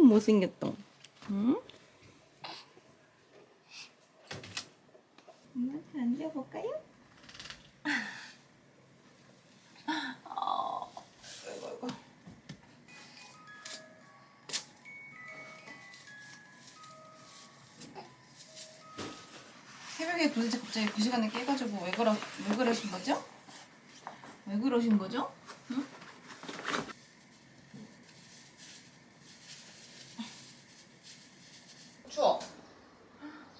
못생겼다. 응? 엄마한테 앉아볼까요? 아이고 아이고. 새벽에 도대체 갑자기 그 시간에 깨가지고 왜 그러신 거죠? 왜 그러신 거죠? 응? 추워.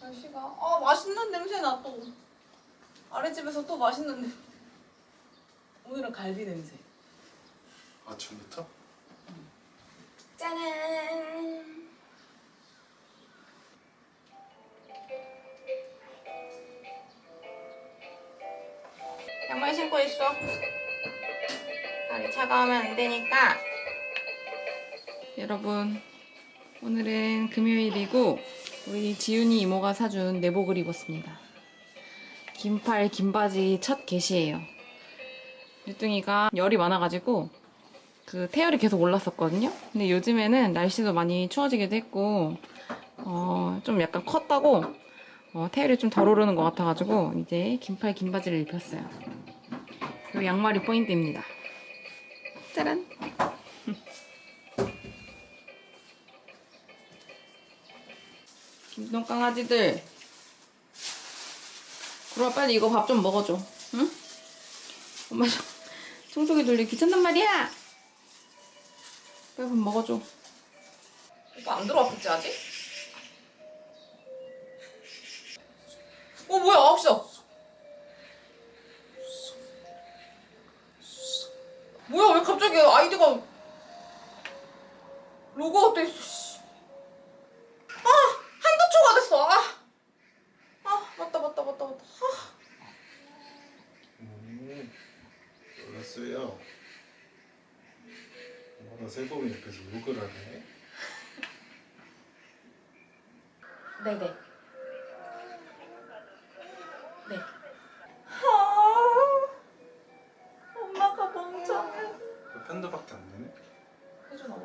날씨가 맛있는 냄새 나 또. 아랫집에서 또 맛있는 냄새. 오늘은 갈비 냄새. 아침부터? 짜란. 양말 신고 있어. 다리 차가우면 안 되니까. 여러분, 오늘은 금요일이고 우리 지윤이 이모가 사준 내복을 입었습니다. 긴팔 긴바지 첫 개시예요. 유뚱이가 열이 많아가지고 그 태열이 계속 올랐었거든요. 근데 요즘에는 날씨도 많이 추워지기도 했고 좀 약간 컸다고 태열이 좀 덜 오르는 것 같아가지고 이제 긴팔 긴바지를 입혔어요. 이 양말이 포인트입니다. 짜란! 김동 강아지들, 그럼 빨리 이거 밥 좀 먹어줘. 응? 엄마 청소기 돌리기 귀찮단 말이야. 빨리 밥 먹어줘. 오빠 안 들어왔겠지 아직? 뭐야 9시다. 뭐야 왜 갑자기 아이디가 로그아웃 돼 있어. 한두 초가 됐어. 맞다. 놀랐어요. 엄마가 새봄이 옆에서 욕을 하네. 네네. 네. 엄마가 멍청해. 그 편도밖에 안 되네? 해줘 나 봐.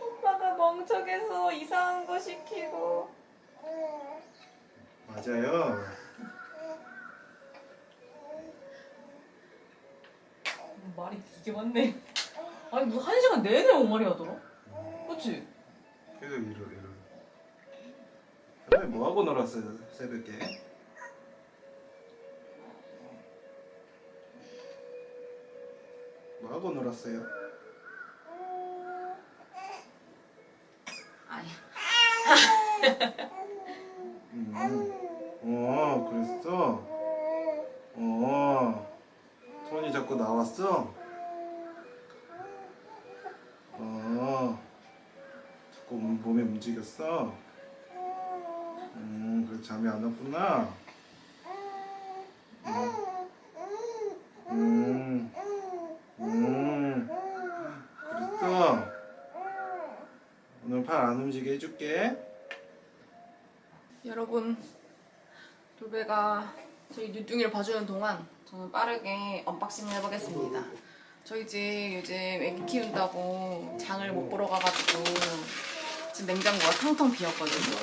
오빠가 멍청해서 이상한 거 시키고. 맞아요. 말이 되게 많네. 아니 뭐 1시간 내내 옹알이 하더라. 그치? 계속 이러. 그래 뭐 하고 놀았어요 새벽에? 뭐 하고 놀았어요? 아니야. 그랬어? 손이 자꾸 나왔어? 자꾸 몸에 움직였어? 그래서 잠이 안 왔구나? 그랬어? 오늘 팔 안 움직이게 해줄게. 여러분, 돌배가 저희 뉴뚱이를 봐주는 동안 저는 빠르게 언박싱을 해보겠습니다. 저희 집 요즘 애기 키운다고 장을 못 보러 가가지고 지금 냉장고가 텅텅 비었거든요.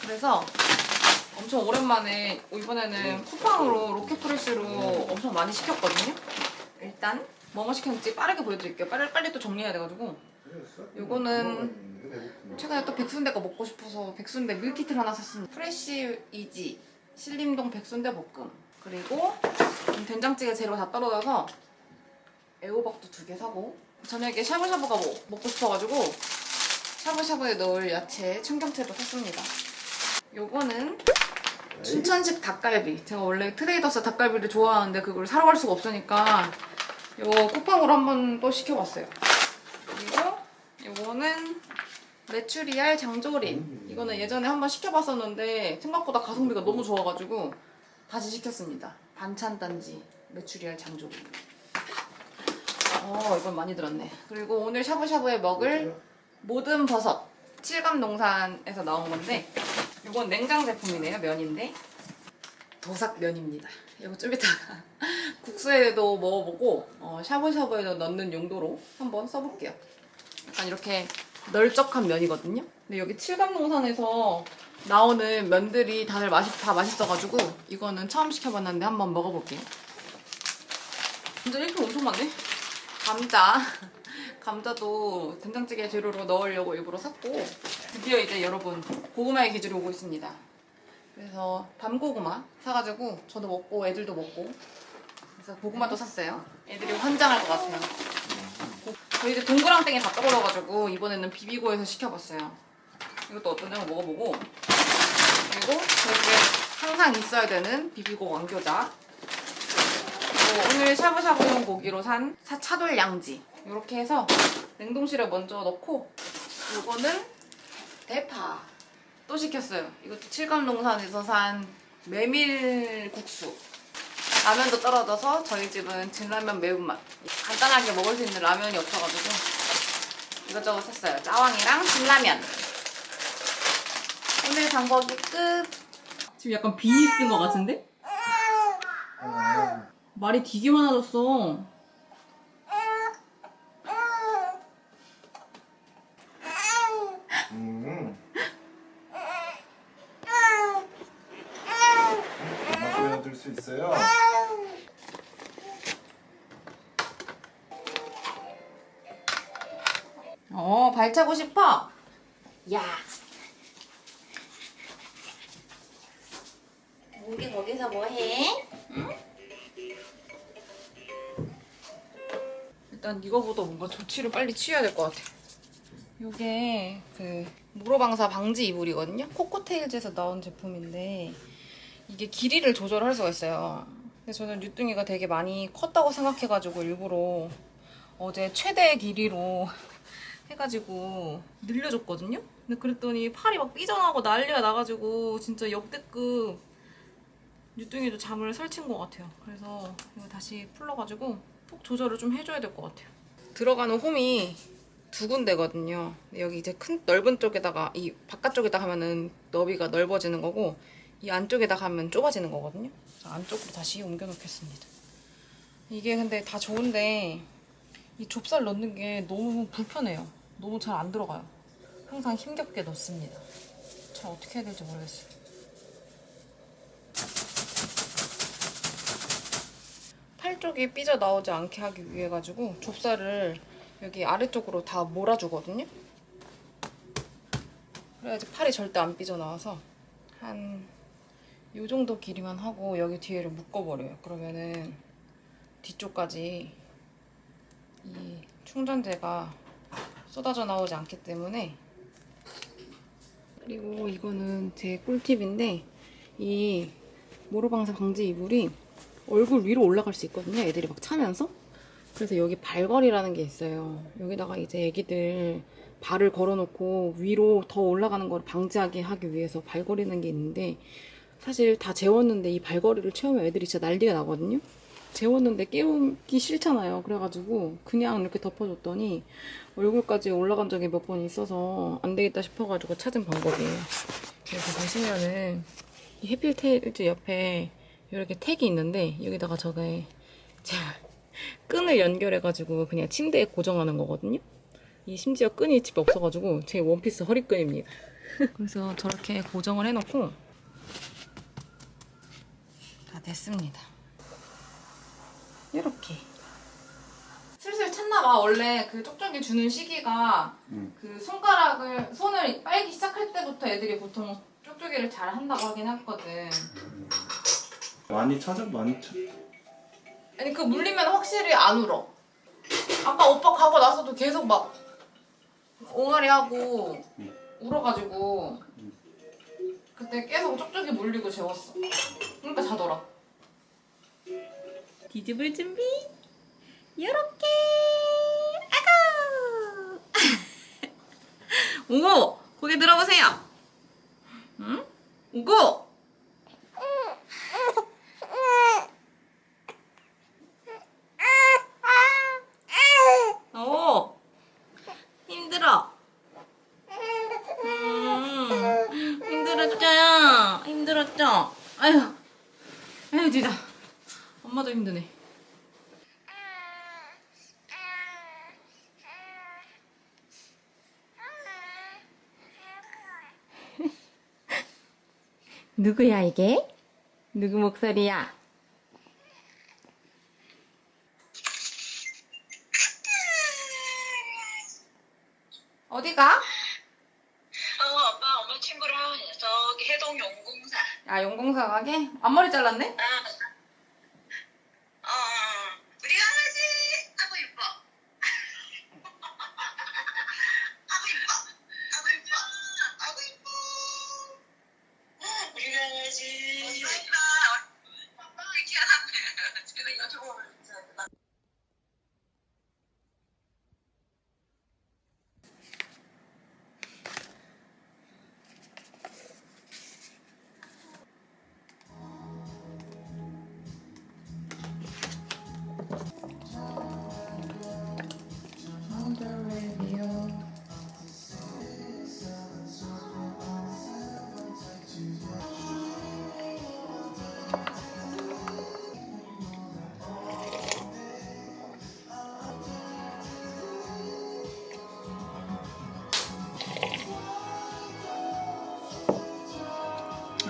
그래서 엄청 오랜만에 이번에는 쿠팡으로 로켓프레쉬로 엄청 많이 시켰거든요. 일단 뭐뭐 시켰는지 빠르게 보여드릴게요. 빨리 또 정리해야 돼가지고. 요거는 최근에 또 백순대 거 먹고 싶어서 백순대 밀키트를 하나 샀습니다. 프레쉬 이지 신림동 백순대 볶음, 그리고 된장찌개 재료 다 떨어져서 애호박도 2개 사고, 저녁에 샤브샤브가 먹고 싶어가지고 샤브샤브에 넣을 야채 청경채도 샀습니다. 요거는 춘천식 닭갈비. 제가 원래 트레이더스 닭갈비를 좋아하는데 그걸 사러 갈 수가 없으니까 요거 쿠팡으로 한번 또 시켜봤어요. 그리고 요거는 메추리알 장조림. 이거는 예전에 한번 시켜봤었는데 생각보다 가성비가 너무 좋아가지고 다시 시켰습니다. 반찬단지 메추리알 장조림. 이건 많이 들었네. 그리고 오늘 샤브샤브에 먹을 모든 버섯, 칠감농산에서 나온 건데 이건 냉장 제품이네요. 면인데 도삭면입니다. 이거 좀 이따가 국수에도 먹어보고 샤브샤브에도 넣는 용도로 한번 써볼게요. 약간 이렇게 널쩍한 면이거든요. 근데 여기 칠감농산에서 나오는 면들이 다들 다 맛있어가지고 이거는 처음 시켜봤는데 한번 먹어볼게요. 진짜 이렇게 엄청 많네. 감자도 된장찌개 재료로 넣으려고 일부러 샀고 드디어 이제 여러분 고구마의 계절이 오고 있습니다. 그래서 밤고구마 사가지고 저도 먹고 애들도 먹고 그래서 고구마도 샀어요. 애들이 환장할 것 같아요. 저 이제 동그랑땡이 다 떠버려가지고 이번에는 비비고에서 시켜봤어요. 이것도 어떤지 한번 먹어보고 그리고 저희집에 항상 있어야 되는 비비고 왕교자 그리고 오늘 샤브샤브용 고기로 산 차돌 양지 이렇게 해서 냉동실에 먼저 넣고 이거는 대파 또 시켰어요. 이것도 칠감농산에서 산 메밀국수 라면도 떨어져서 저희 집은 진라면 매운맛 간단하게 먹을 수 있는 라면이 없어가지고 이것저것 샀어요. 짜왕이랑 진라면 오늘 장보기 끝. 지금 약간 비니 쓴 것 같은데? 말이 되게 많아졌어. 엄마 보여줄 수 있어요? 발차고 싶어? 야. 우리 거기서 뭐해? 응? 일단 이거보다 뭔가 조치를 빨리 취해야 될 것 같아. 이게 그 무로방사 방지 이불이거든요. 코코테일즈에서 나온 제품인데 이게 길이를 조절할 수가 있어요. 근데 저는 뉴뚱이가 되게 많이 컸다고 생각해가지고 일부러 어제 최대 길이로 해가지고 늘려줬거든요. 근데 그랬더니 팔이 막 삐져나오고 난리가 나가지고 진짜 역대급 뉴뚱이도 잠을 설친 것 같아요. 그래서 이거 다시 풀러가지고 폭 조절을 좀 해줘야 될 것 같아요. 들어가는 홈이 두 군데거든요. 여기 이제 큰 넓은 쪽에다가 이 바깥쪽에다 하면은 너비가 넓어지는 거고 이 안쪽에다 하면 좁아지는 거거든요. 그래서 안쪽으로 다시 옮겨 놓겠습니다. 이게 근데 다 좋은데 이 좁쌀 넣는 게 너무 불편해요. 너무 잘 안 들어가요. 항상 힘겹게 넣습니다. 잘 어떻게 해야 될지 모르겠어요. 팔 쪽이 삐져나오지 않게 하기 위해 가지고 좁쌀을 여기 아래쪽으로 다 몰아주거든요. 그래야지 팔이 절대 안 삐져나와서 한 요 정도 길이만 하고 여기 뒤에를 묶어버려요. 그러면은 뒤쪽까지 이 충전재가 쏟아져 나오지 않기 때문에. 그리고 이거는 제 꿀팁인데 이 모로방사 방지 이불이 얼굴 위로 올라갈 수 있거든요. 애들이 막 차면서. 그래서 여기 발걸이라는 게 있어요. 여기다가 이제 애기들 발을 걸어놓고 위로 더 올라가는 걸 방지하게 하기 위해서 발걸이라는 게 있는데 사실 다 재웠는데 이 발걸이를 채우면 애들이 진짜 난리가 나거든요. 재웠는데 깨우기 싫잖아요. 그래가지고 그냥 이렇게 덮어줬더니 얼굴까지 올라간 적이 몇 번 있어서 안 되겠다 싶어가지고 찾은 방법이에요. 그래서 보시면은 이 해필테일즈 옆에 이렇게 택이 있는데 여기다가 저게 끈을 연결해가지고 그냥 침대에 고정하는 거거든요. 이 심지어 끈이 집에 없어가지고 제 원피스 허리끈입니다. 그래서 저렇게 고정을 해놓고 다 됐습니다. 이렇게 슬슬 찼나봐. 원래 그 쪽쪽이 주는 시기가 그 손을 빨기 시작할 때부터 애들이 보통 쪽쪽이를 잘 한다고 하긴 했거든. 많이 찾아 많이 찾. 아니 그 물리면 확실히 안 울어. 아까 오빠 가고 나서도 계속 막 옹알이 하고 울어가지고 그때 계속 쪽쪽이 물리고 재웠어. 그러니까 자더라. 뒤집을 준비. 요렇게. 아고. 오고 고개 들어보세요. 응? 오고. 오. 힘들어. 힘들었죠? 힘들었죠? 아휴. 아휴, 진짜. 엄마도 힘드네. 누구야 이게? 누구 목소리야? 어디가? 아빠 엄마 친구랑 저기 해동 용궁사. 아, 용공사 가게? 앞머리 잘랐네? 우리 강아지 아구 이뻐. 아구 이뻐. 아구 이뻐. 아구 이뻐. 우리 강아지. 아빠 귀찮네. 제가 이거 저거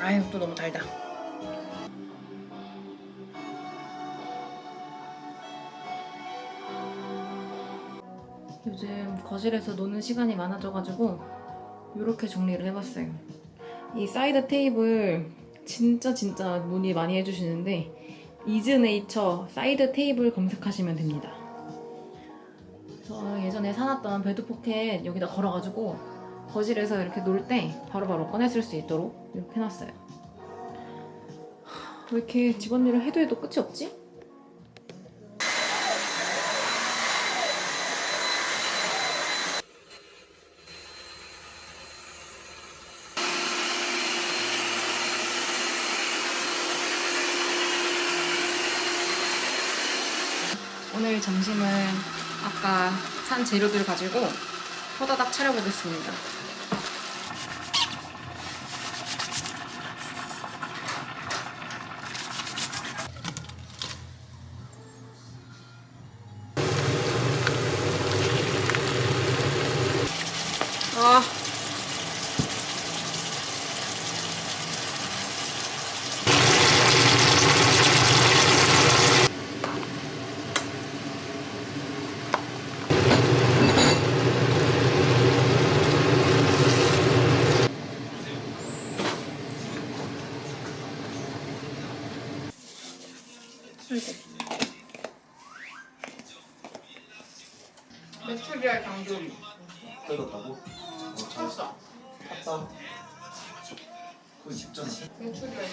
아유, 또 너무 달다. 요즘 거실에서 노는 시간이 많아져가지고 이렇게 정리를 해봤어요. 이 사이드 테이블 진짜 문의 많이 해주시는데 이즈네이처 사이드 테이블 검색하시면 됩니다. 저 예전에 사놨던 베드 포켓 여기다 걸어가지고 거실에서 이렇게 놀 때 바로바로 꺼내 쓸 수 있도록 이렇게 해놨어요. 왜 이렇게 집안일을 해도 끝이 없지? 오늘 점심은 아까 산 재료들 가지고 호다닥 차려보겠습니다. 아, 메추리알 장조림 뜯었다고? 샀어. 샀다. 그거 쉽잖아. 메추리알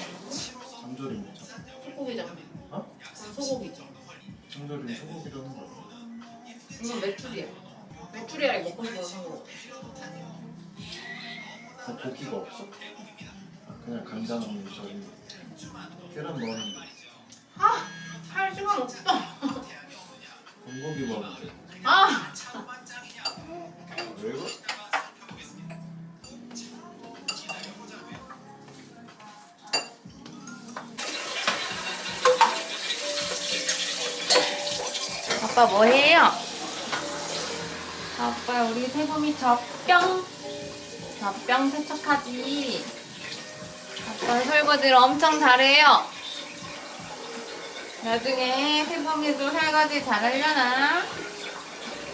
장조림 있죠. 소고기잖아. 어? 소고기죠. 장조림 소고기로 하는 거야. 이건 메추리알. 메추리알이 먹고 싶어서 산 거. 고기가 없어? 아, 그냥 간장 없는 저기 계란 넣었는데 아, 할 시간 없다. 군고기 먹으면 돼. 아, 왜 이거? 아빠 뭐해요? 아빠 우리 태범이 젖병 세척하지. 아빠 설거지를 엄청 잘해요. 나중에 태범이도 설거지 잘하려나?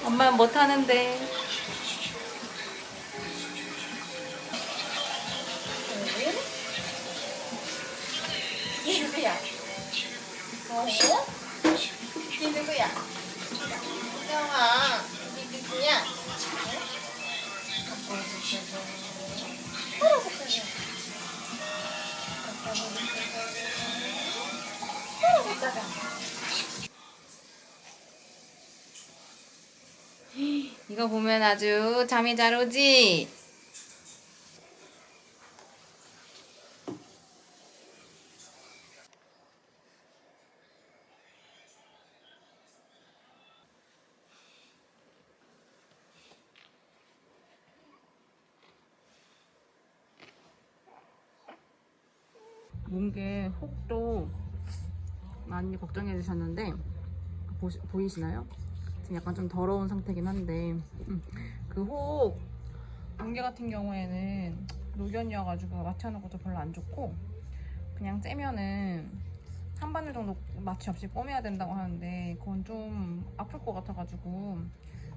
엄마는 못하는데. 이게 누구야? 이게 누구야? 영아, 이게 누구야? 이거 보면 아주 잠이 잘 오지? 뭉게 혹도 많이 걱정해 주셨는데 보이시나요? 지금 약간 좀 더러운 상태긴 한데 그 혹 뭉게 같은 경우에는 노견이어가지고 마취하는 것도 별로 안 좋고 그냥 째면은 한 바늘 정도 마취 없이 꿰매야 된다고 하는데 그건 좀 아플 것 같아가지고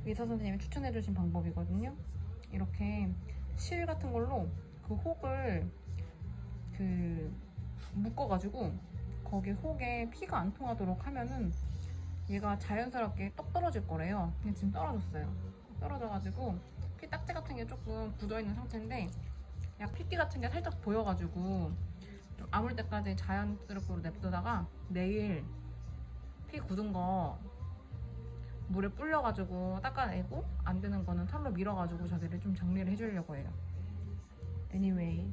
의사 선생님이 추천해주신 방법이거든요. 이렇게 실 같은 걸로 그 혹을 묶어가지고 거기 혹에 피가 안 통하도록 하면은 얘가 자연스럽게 똑 떨어질 거래요. 근데 지금 떨어졌어요. 떨어져가지고 피 딱지 같은 게 조금 굳어있는 상태인데 약 핏기 같은 게 살짝 보여가지고 좀 아물 때까지 자연스럽게 냅두다가 내일 피 굳은 거 물에 불려가지고 닦아내고 안 되는 거는 털로 밀어가지고 저기를 좀 정리를 해주려고 해요. Anyway,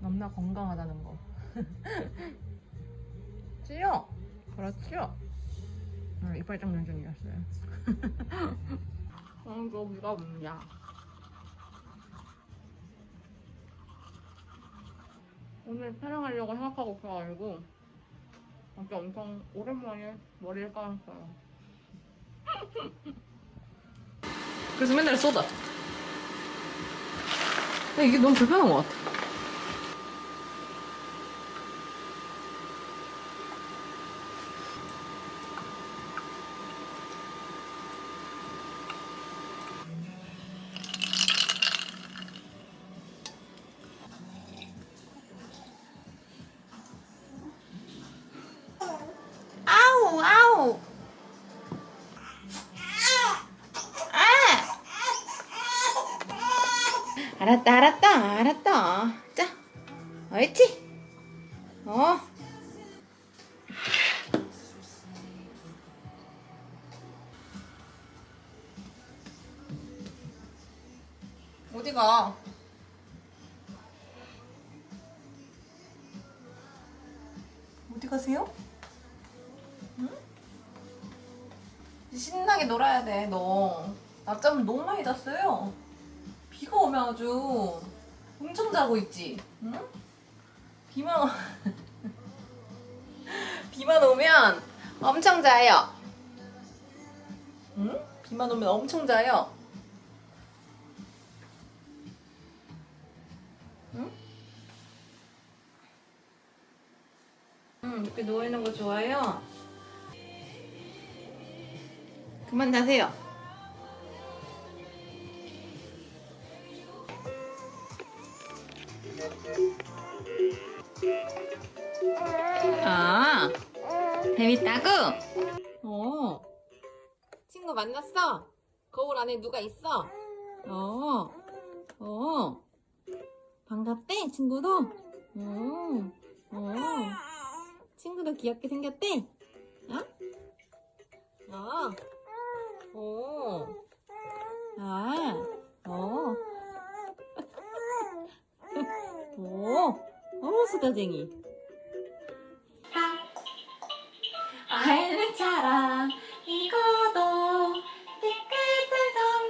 너무나 건강하다는 거. 찌요? 그렇죠? 이빨 닦는 중이었어요. 이거 뭐가 뭐냐? 오늘 촬영하려고 생각하고 있어가지고 진짜 엄청 오랜만에 머리를 감았어요. 그래서 맨날 쏟아. 근데 이게 너무 불편한 것 같아. 아우 아우. 알았다. 자, 옳지? 어디가? 어디 가세요? 응? 신나게 놀아야 돼, 너. 낮잠을 너무 많이 잤어요. 비가 오면 아주 엄청 자고 있지? 응? 비만, 비만 오면 엄청 자요. 응? 비만 오면 엄청 자요. 응? 이렇게 누워있는 거 좋아요? 그만 자세요. 아, 재밌다고? 친구 만났어? 거울 안에 누가 있어? 반갑대, 친구도? 친구도 귀엽게 생겼대? 수다쟁이. 알차랑 이거도 깨끗한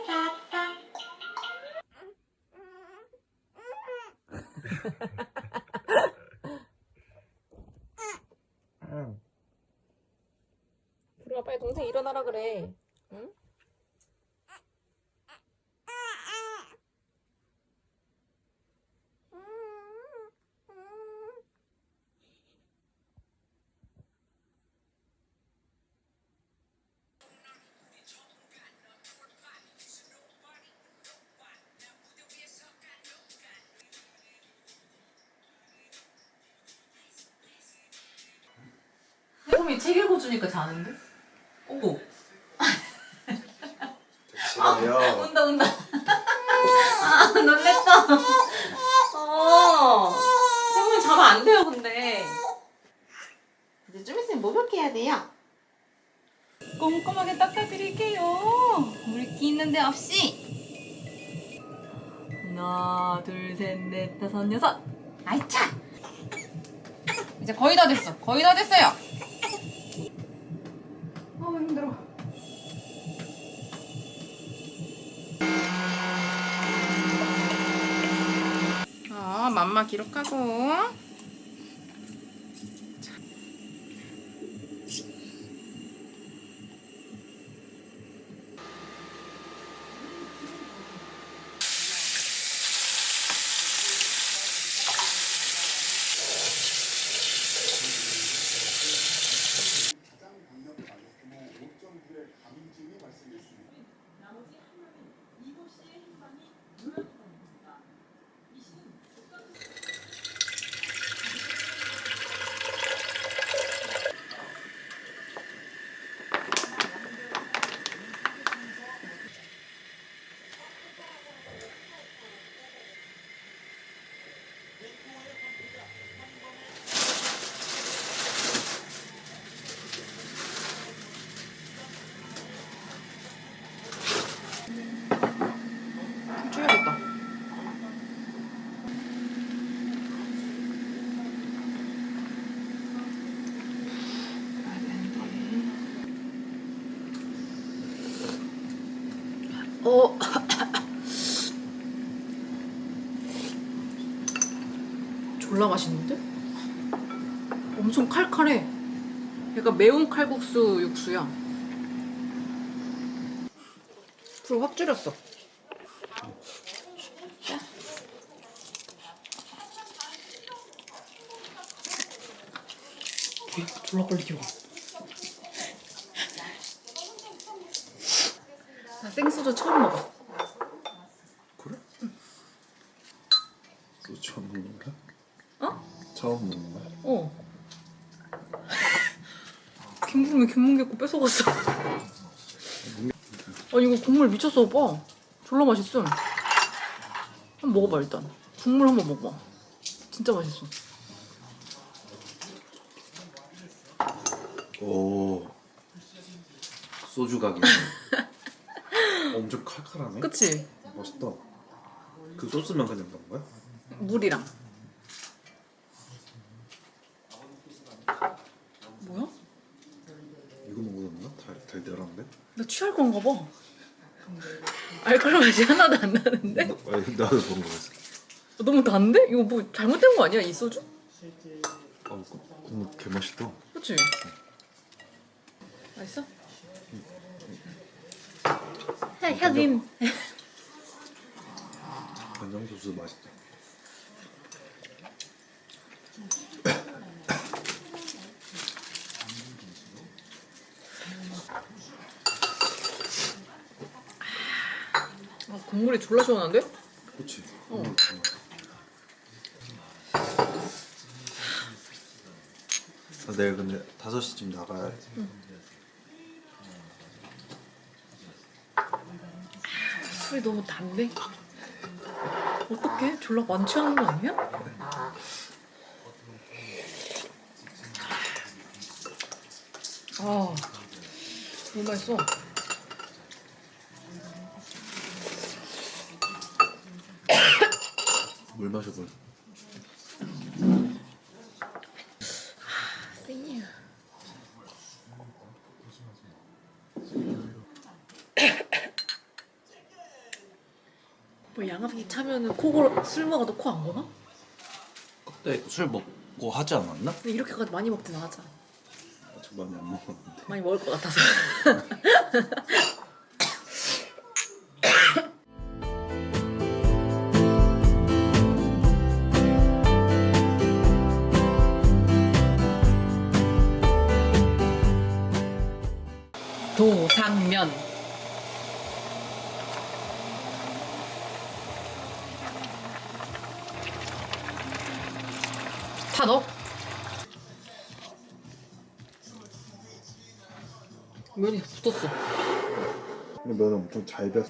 솜사탕. 들어와, 빨리 동생 일어나라 그래. 응? 혜범이 책 읽어주니까 자는데? 오. 싫어요. 운다. 놀랬다. 혜범이 자면 안 돼요, 근데. 이제 좀 있으면 목욕 해야 돼요. 꼼꼼하게 닦아드릴게요. 물기 있는 데 없이. 하나, 둘, 셋, 넷, 다섯, 여섯. 아이차! 이제 거의 다 됐어. 힘들어. 맘마 기록하고. 줄여야겠다. 어. 졸라 맛있는데? 엄청 칼칼해. 약간 매운 칼국수 육수야. 불 확 줄였어. 졸라 빨리 기워. 나 생소주 처음 먹어. 그래? 또 처음 먹는 거야? 어? 처음 먹는 거야? 어. 김부름이 김문개국 뺏어갔어. 아니 이거 국물 미쳤어 오빠. 졸라 맛있어. 한번 먹어봐 일단. 국물 한번 먹어봐. 진짜 맛있어. 오 소주 각이네. 엄청 칼칼하네. 그치? 맛있다. 그 소스만 그냥 넣은 거야? 물이랑. 뭐야? 이거 먹었나? 달달한데? 나 취할 건가 봐. 알코올 맛이 하나도 안 나는데? 아니, 나도 먹은 거였어. 너무 단데? 이거 뭐 잘못된 거 아니야 이 소주? 국물 개 맛있다. 그치? 맛있어? 혜림. 간장 소스 맛있다. 아, 국물이 졸라 시원한데? 그렇지. 내일 근데 5시쯤 나가야 돼. 술이 너무 단데? 어떡해? 졸라 만취하는 거 아니야? 아, 너무 맛있어. 물 마셔볼. 뭐 양압기 차면은 술 먹어도 코 안 고나? 그때 술 먹고 하지 않았나? 근데 이렇게까지 많이 먹진 않았잖아. 아직 많이 안 먹었는데. 많이 먹을 것 같아서. 도상면. 다 넣어. 면이 붙었어. 근데 면은 엄청 잘 뱄어.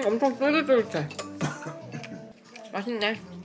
엄청 쫄깃쫄깃해. 맛있네.